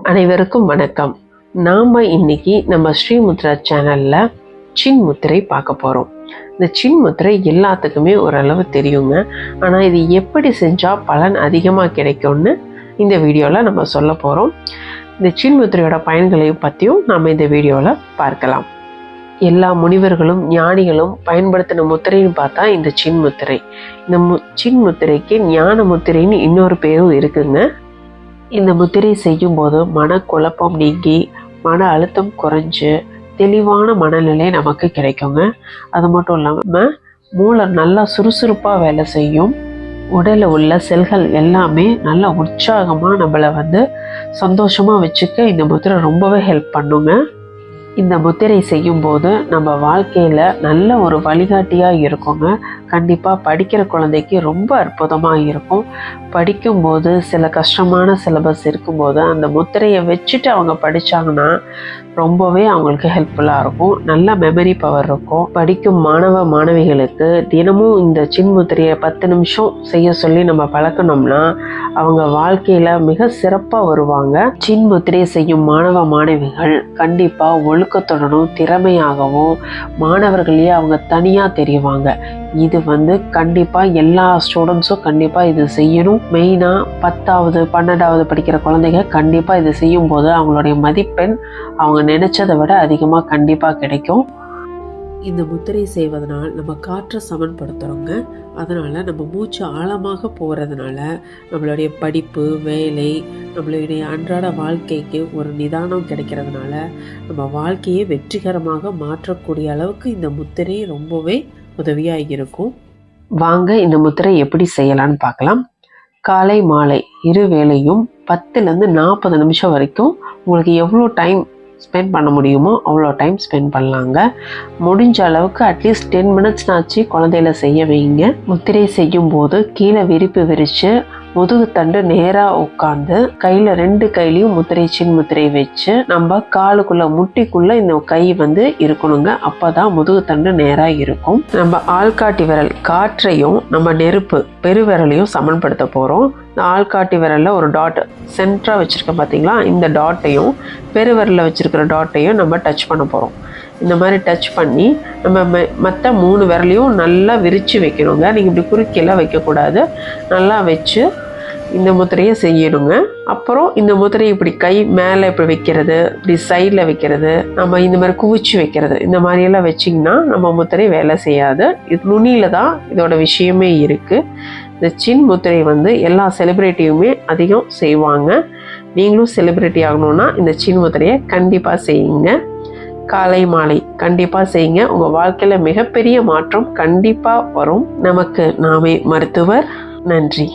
அனைவருக்கும் வணக்கம். நாம இன்னைக்கு நம்ம ஸ்ரீமுத்ரா சேனல்ல சின் முத்திரை பார்க்க போறோம். இந்த சின் முத்திரை எல்லாத்துக்குமே ஓரளவு தெரியுங்க. ஆனா இது எப்படி செஞ்சா பலன் அதிகமா கிடைக்கும்னு இந்த வீடியோல நம்ம சொல்ல போறோம். இந்த சின் முத்திரையோட பயன்களையும் பத்தியும் நாம இந்த வீடியோல பார்க்கலாம். எல்லா முனிவர்களும் ஞானிகளும் பயன்படுத்தின முத்திரைன்னு பார்த்தா இந்த சின் முத்திரை. இந்த சின் முத்திரைக்கு ஞான முத்திரைன்னு இன்னொரு பேரும் இருக்குங்க. இந்த முத்திரை செய்யும் போது மனக்குழப்பம் நீங்கி மன அழுத்தம் குறைஞ்சு தெளிவான மனநிலை நமக்கு கிடைக்குங்க. அது மட்டும் இல்லாமல் மூளை நல்லா சுறுசுறுப்பாக வேலை செய்யும். உடலில் உள்ள செல்கள் எல்லாமே நல்லா உற்சாகமாக நம்மளை சந்தோஷமாக வச்சுக்க இந்த முத்திரை ரொம்பவே ஹெல்ப் பண்ணுங்க. இந்த முத்திரை செய்யும்போது நம்ம வாழ்க்கையில் நல்ல ஒரு வழிகாட்டியாக இருக்குங்க. கண்டிப்பாக படிக்கிற குழந்தைக்கு ரொம்ப அற்புதமாக இருக்கும். படிக்கும்போது சில கஷ்டமான சிலபஸ் இருக்கும்போது அந்த முத்திரையை வச்சுட்டு அவங்க படித்தாங்கன்னா ரொம்பவே அவங்களுக்கு ஹெல்ப்ஃபுல்லாக இருக்கும். நல்ல மெமரி பவர் இருக்கும். படிக்கும் மாணவ மாணவிகளுக்கு தினமும் இந்த சின் முத்திரையை 10 நிமிஷம் செய்ய சொல்லி நம்ம பழக்கணும்னா அவங்க வாழ்க்கையில் மிக சிறப்பாக வருவாங்க. சின் முத்திரை செய்யும் மாணவ மாணவிகள் கண்டிப்பாக ஒழுக்கத்துடனும் திறமையாகவும் மாணவர்களையே அவங்க தனியாக தெரிவாங்க. இது கண்டிப்பாக எல்லா ஸ்டூடெண்ட்ஸும் கண்டிப்பாக இது செய்யணும். மெயினாக 10வது 12வது படிக்கிற குழந்தைங்க கண்டிப்பாக இது செய்யும் போது அவங்களுடைய மதிப்பெண் அவங்க நினைச்சதை விட அதிகமாக கண்டிப்பாக கிடைக்கும். இந்த முத்திரை செய்வதனால் நம்ம காற்றை சமன்படுத்துகிறோங்க. அதனால் நம்ம மூச்சு ஆழமாக போகிறதுனால நம்மளுடைய படிப்பு, வேலை, நம்மளுடைய அன்றாட வாழ்க்கைக்கு ஒரு நிதானம் கிடைக்கிறதுனால நம்ம வாழ்க்கையை வெற்றிகரமாக மாற்றக்கூடிய அளவுக்கு இந்த முத்திரை ரொம்பவே உதவியாக இருக்கும். வாங்க இந்த முத்திரை எப்படி செய்யலான்னு பார்க்கலாம். காலை மாலை 2 வேளையும் 10லேருந்து 40 நிமிஷம் வரைக்கும் உங்களுக்கு எவ்வளோ டைம் ஸ்பெண்ட் பண்ண முடியுமோ அவ்வளோ டைம் ஸ்பெண்ட் பண்ணலாங்க. முடிஞ்ச அளவுக்கு அட்லீஸ்ட் 10 மினிட்ஸ்னாச்சு குழந்தையில செய்ய வைங்க. முத்திரை செய்யும் போது கீழே விரிப்பு விரித்து முதுகு தண்டு நேராக உட்காந்து கையில் 2 கையிலையும் முத்திரை சின் முத்திரை வச்சு நம்ம காலுக்குள்ள முட்டிக்குள்ள இந்த கை இருக்கணுங்க. அப்பதான் முதுகு தண்டு நேராக இருக்கும். நம்ம ஆள்காட்டி விரல் காற்றையும் நம்ம நெருப்பு பெருவிரலையும் சமன்படுத்த போகிறோம். இந்த ஆள்காட்டி விரலில் ஒரு டாட் சென்டராக வச்சுருக்கேன் பார்த்தீங்களா, இந்த டாட்டையும் பெருவிரலில் வச்சுருக்கிற டாட்டையும் நம்ம டச் பண்ண போகிறோம். இந்த மாதிரி டச் பண்ணி நம்ம மற்ற 3 விரலையும் நல்லா விரித்து வைக்கணுங்க. நீங்கள் இப்படி குறுக்கெல்லாம் வைக்கக்கூடாது. நல்லா வச்சு இந்த முத்திரையை செய்யணுங்க. அப்புறம் இந்த முத்திரையை இப்படி கை மேலே இப்படி வைக்கிறது, இப்படி சைடில் வைக்கிறது, நம்ம இந்த மாதிரி குவிச்சு வைக்கிறது, இந்த மாதிரியெல்லாம் வச்சிங்கன்னா நம்ம முத்திரை வேலை செய்யாது. இது நுனியில் தான் இதோட விஷயமே இருக்குது. இந்த சின் முத்திரை எல்லா செலிப்ரிட்டியுமே அதிகம் செய்வாங்க. நீங்களும் செலிப்ரிட்டி ஆகணும்னா இந்த சின் முத்திரையை கண்டிப்பாக செய்யுங்க. காலை மாலை கண்டிப்பாக செய்யுங்க. உங்கள் வாழ்க்கையில் மிகப்பெரிய மாற்றம் கண்டிப்பாக வரும். நமக்கு நாமே மருத்துவர். நன்றி.